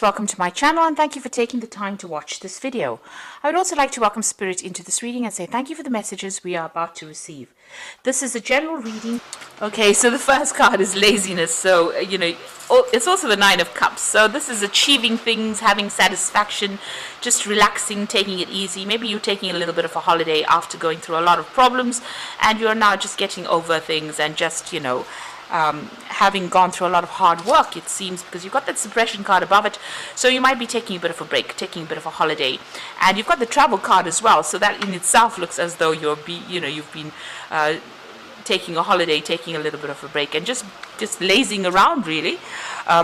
Welcome to my channel and thank you for taking the time to watch this video. I would also like to welcome Spirit into this reading and say thank you for the messages we are about to receive. This is a general reading. Okay, so the first card is laziness. So, it's also the Nine of Cups. So this is achieving things, having satisfaction, just relaxing, taking it easy. Maybe you're taking a little bit of a holiday after going through a lot of problems and you're now just getting over things and just, having gone through a lot of hard work, it seems, because you've got that suppression card above it. So you might be taking a bit of a break, taking a bit of a holiday. And you've got the travel card as well. So that in itself looks as though you've been taking a holiday, taking a little bit of a break, and just lazing around, really.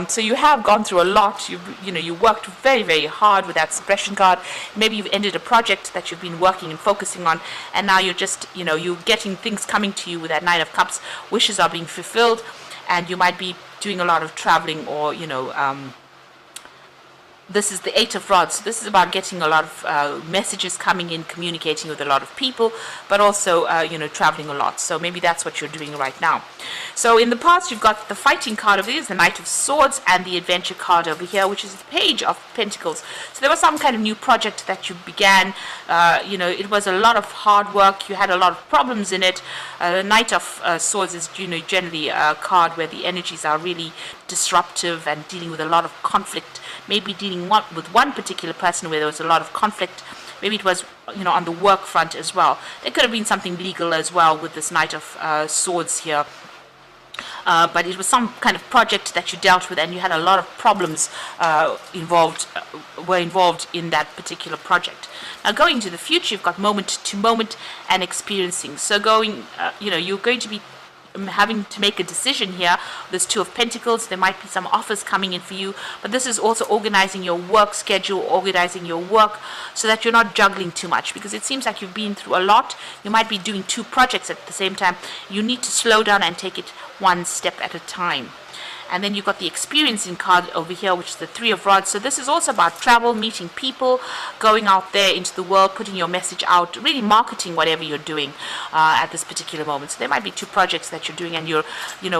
So you have gone through a lot. You worked very, very hard with that suppression card. Maybe you've ended a project that you've been working and focusing on, and now you're just, you're getting things coming to you with that Nine of Cups. Wishes are being fulfilled, and you might be doing a lot of traveling, or this is the Eight of Rods. So this is about getting a lot of messages coming in, communicating with a lot of people, but also, traveling a lot. So maybe that's what you're doing right now. So in the past, you've got the fighting card over here, the Knight of Swords, and the adventure card over here, which is the Page of Pentacles. So there was some kind of new project that you began. It was a lot of hard work. You had a lot of problems in it. Knight of Swords is, generally a card where the energies are really disruptive and dealing with a lot of conflict. Maybe dealing with one particular person where there was a lot of conflict. Maybe it was, on the work front as well. There could have been something legal as well with this Knight of Swords here. But it was some kind of project that you dealt with, and you had a lot of problems involved in that particular project. Now, going to the future, you've got moment to moment and experiencing. So you're going to be having to make a decision here. There's Two of Pentacles. There might be some offers coming in for you, but this is also organizing your work schedule, organizing your work so that you're not juggling too much, because it seems like you've been through a lot. You might be doing two projects at the same time. You need to slow down and take it one step at a time. And then you've got the experiencing card over here, which is the Three of Rods. So this is also about travel, meeting people, going out there into the world, putting your message out, really marketing whatever you're doing at this particular moment. So there might be two projects that you're doing and you're,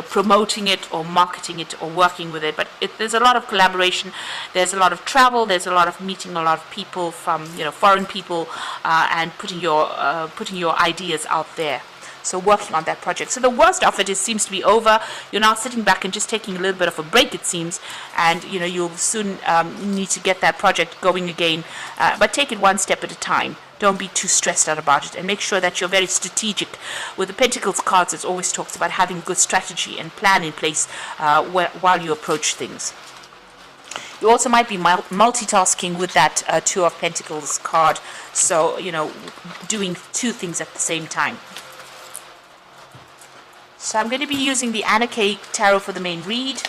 promoting it or marketing it or working with it. But there's a lot of collaboration. There's a lot of travel. There's a lot of meeting a lot of people from, foreign people and putting your ideas out there. So working on that project. So the worst of it seems to be over. You're now sitting back and just taking a little bit of a break, it seems. And, you'll soon need to get that project going again. But take it one step at a time. Don't be too stressed out about it. And make sure that you're very strategic. With the Pentacles cards, it always talks about having good strategy and plan in place while you approach things. You also might be multitasking with that Two of Pentacles card. So, doing two things at the same time. So I'm going to be using the Anna K Tarot for the main read.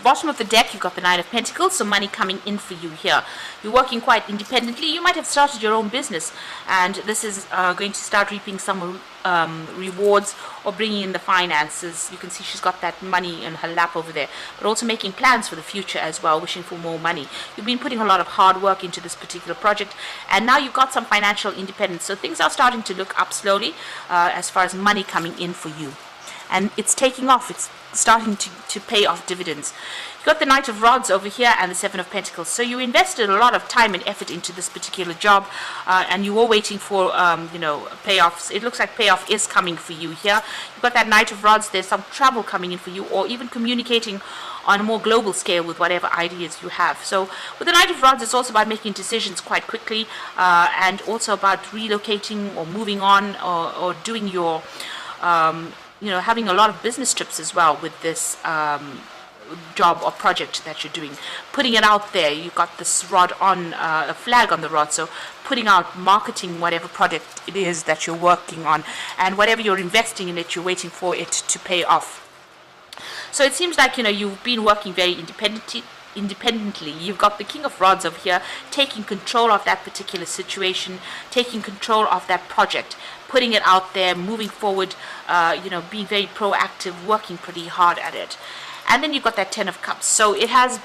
Bottom of the deck, you've got the Nine of Pentacles, so money coming in for you here. You're working quite independently. You might have started your own business, and this is going to start reaping some rewards or bringing in the finances. You can see she's got that money in her lap over there, but also making plans for the future as well, wishing for more money. You've been putting a lot of hard work into this particular project, and now you've got some financial independence. So things are starting to look up slowly as far as money coming in for you. And it's taking off. It's starting to pay off dividends. You've got the Knight of Rods over here and the Seven of Pentacles. So you invested a lot of time and effort into this particular job, and you were waiting for, payoffs. It looks like payoff is coming for you here. You've got that Knight of Rods. There's some travel coming in for you, or even communicating on a more global scale with whatever ideas you have. So with the Knight of Rods, it's also about making decisions quite quickly, and also about relocating or moving on, or doing your having a lot of business trips as well with this job or project that you're doing. Putting it out there. You've got this rod on, a flag on the rod, so putting out, marketing whatever project it is that you're working on, and whatever you're investing in it, you're waiting for it to pay off. So it seems like, you've been working very independently, independently. You've got the King of Rods over here taking control of that particular situation, taking control of that project, putting it out there, moving forward, being very proactive, working pretty hard at it. And then you've got that Ten of Cups. So it has,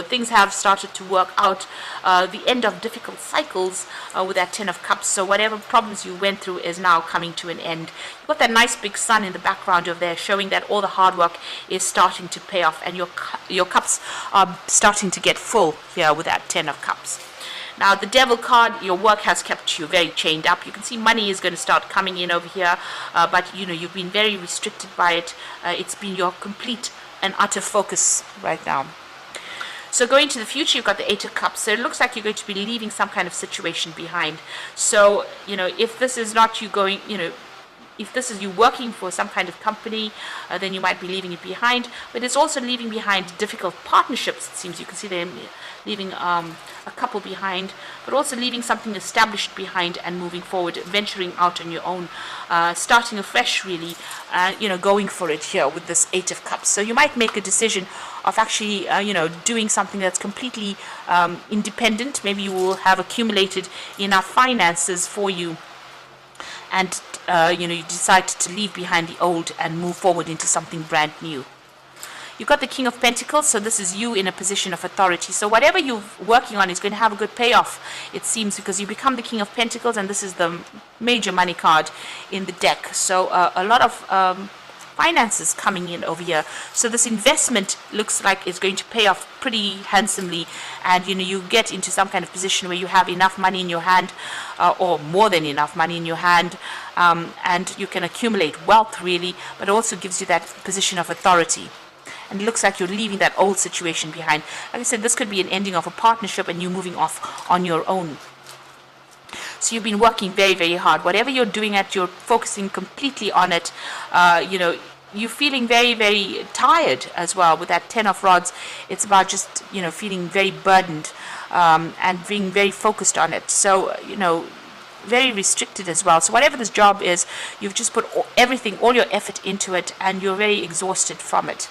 things have started to work out. The end of difficult cycles with that Ten of Cups. So whatever problems you went through is now coming to an end. You've got that nice big sun in the background over there, showing that all the hard work is starting to pay off, and your cups are starting to get full here with that Ten of Cups. Now the Devil card, your work has kept you very chained up. You can see money is going to start coming in over here, but you've been very restricted by it. It's been your complete and utter focus right now. So going to the future, you've got the Eight of Cups. So it looks like you're going to be leaving some kind of situation behind. So, if this is not you going, if this is you working for some kind of company, then you might be leaving it behind. But it's also leaving behind difficult partnerships, it seems. You can see them leaving a couple behind, but also leaving something established behind and moving forward, venturing out on your own, starting afresh, really, going for it here with this Eight of Cups. So you might make a decision of actually, doing something that's completely independent. Maybe you will have accumulated enough finances for you, and you decide to leave behind the old and move forward into something brand new. You've got the King of Pentacles, so this is you in a position of authority. So whatever you're working on is going to have a good payoff, it seems, because you become the King of Pentacles, and this is the major money card in the deck. So a lot of finances coming in over here. So this investment looks like it's going to pay off pretty handsomely, and you get into some kind of position where you have enough money in your hand, or more than enough money in your hand, and you can accumulate wealth, really, but also gives you that position of authority. And it looks like you're leaving that old situation behind. Like I said, this could be an ending of a partnership and you moving off on your own. So you've been working very, very hard. Whatever you're doing you're focusing completely on it. You're feeling very, very tired as well with that Ten of Rods. It's about just, feeling very burdened, and being very focused on it. So, very restricted as well. So whatever this job is, you've just put everything, all your effort into it, and you're very exhausted from it.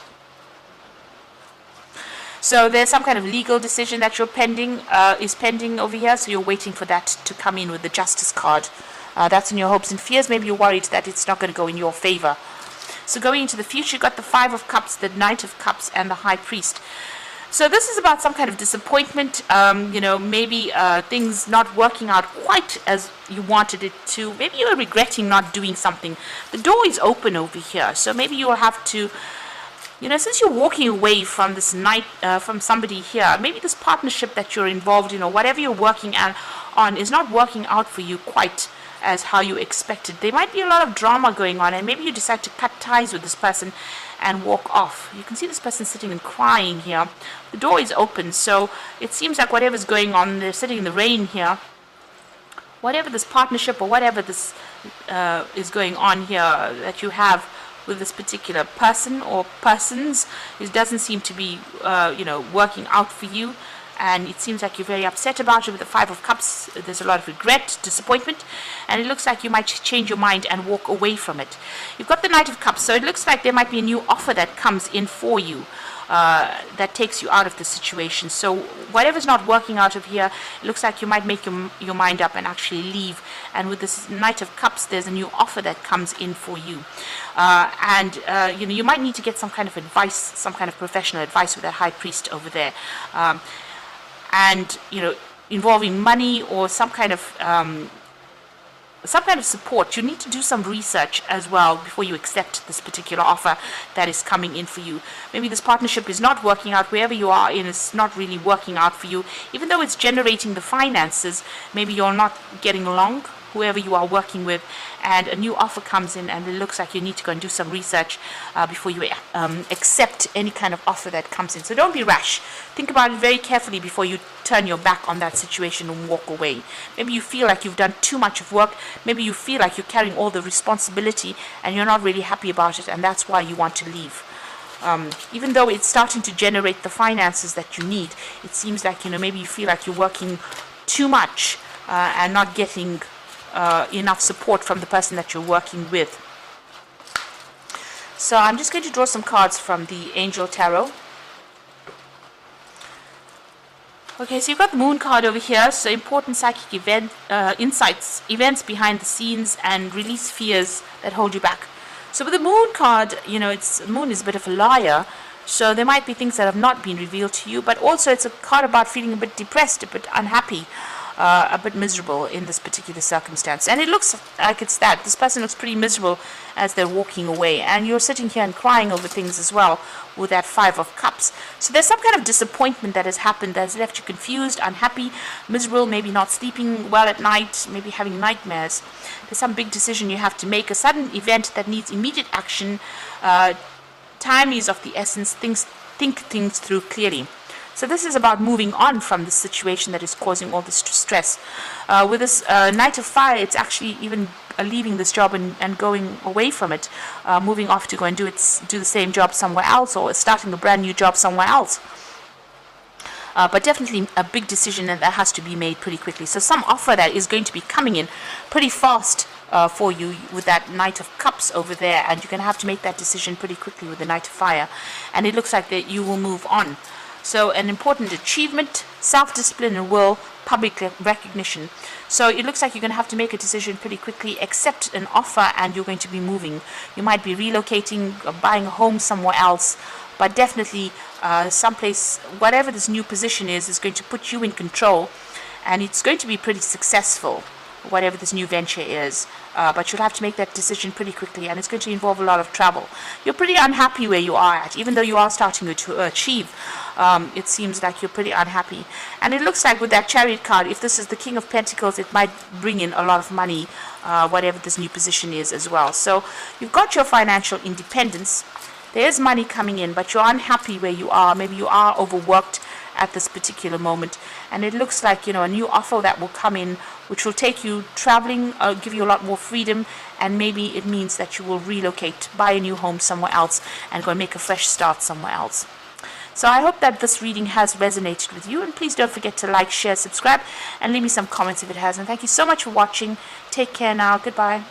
So there's some kind of legal decision that you're pending over here. So you're waiting for that to come in with the Justice card. That's in your hopes and fears. Maybe you're worried that it's not going to go in your favor. So going into the future, you've got the Five of Cups, the Knight of Cups, and the High Priest. So this is about some kind of disappointment, maybe things not working out quite as you wanted it to. Maybe you're regretting not doing something. The door is open over here. So maybe you'll have to, since you're walking away from this from somebody here, maybe this partnership that you're involved in, or whatever you're working on is not working out for you quite as how you expected. There might be a lot of drama going on, and maybe you decide to cut ties with this person and walk off. You can see this person sitting and crying here. The door is open, so it seems like whatever's going on, they're sitting in the rain here. Whatever this partnership or whatever this is going on here that you have with this particular person or persons, it doesn't seem to be working out for you, and it seems like you're very upset about it. With the Five of Cups, there's a lot of regret, disappointment, and it looks like you might change your mind and walk away from it. You've got the Knight of Cups, so it looks like there might be a new offer that comes in for you, that takes you out of the situation. So whatever's not working out of here, it looks like you might make your mind up and actually leave. And with this Knight of Cups, there's a new offer that comes in for you. You might need to get some kind of advice, some kind of professional advice with that High Priest over there. Involving money or some kind of support. You need to do some research as well before you accept this particular offer that is coming in for you. Maybe this partnership is not working out. Wherever you are in, it's not really working out for you. Even though it's generating the finances, maybe you're not getting along, whoever you are working with, and a new offer comes in, and it looks like you need to go and do some research before you accept any kind of offer that comes in. So don't be rash. Think about it very carefully before you turn your back on that situation and walk away. Maybe you feel like you've done too much of work. Maybe you feel like you're carrying all the responsibility and you're not really happy about it, and that's why you want to leave. Even though it's starting to generate the finances that you need, it seems like, maybe you feel like you're working too much and not getting enough support from the person that you're working with. So I'm just going to draw some cards from the Angel Tarot. Okay, so you've got the moon card over here. So important psychic insights, events behind the scenes, and release fears that hold you back. So with the moon card, moon is a bit of a liar. So there might be things that have not been revealed to you, but also it's a card about feeling a bit depressed, a bit unhappy, a bit miserable in this particular circumstance. And it looks like it's that. This person looks pretty miserable as they're walking away. And you're sitting here and crying over things as well with that Five of Cups. So there's some kind of disappointment that has happened that has left you confused, unhappy, miserable, maybe not sleeping well at night, maybe having nightmares. There's some big decision you have to make, a sudden event that needs immediate action. Time is of the essence. Think things through clearly. So this is about moving on from the situation that is causing all this stress. With this Knight of Fire, it's actually even leaving this job and going away from it, moving off to go and do the same job somewhere else, or starting a brand new job somewhere else. But definitely a big decision that has to be made pretty quickly. So some offer that is going to be coming in pretty fast for you with that Knight of Cups over there, and you're going to have to make that decision pretty quickly with the Knight of Fire. And it looks like that you will move on. So an important achievement, self-discipline and will, public recognition. So it looks like you're going to have to make a decision pretty quickly, accept an offer, and you're going to be moving. You might be relocating, or buying a home somewhere else, but definitely someplace, whatever this new position is going to put you in control, and it's going to be pretty successful, whatever this new venture is. But you'll have to make that decision pretty quickly, and it's going to involve a lot of travel. You're pretty unhappy where you are at, even though you are starting to achieve. It seems like you're pretty unhappy. And it looks like with that Chariot card, if this is the King of Pentacles, it might bring in a lot of money, whatever this new position is as well. So you've got your financial independence. There's money coming in, but you're unhappy where you are. Maybe you are overworked at this particular moment, and it looks like a new offer that will come in, which will take you traveling, give you a lot more freedom, and maybe it means that you will relocate, buy a new home somewhere else, and go and make a fresh start somewhere else. So I hope that this reading has resonated with you, and please don't forget to like, share, subscribe, and leave me some comments if it has. And thank you so much for watching. Take care now. Goodbye.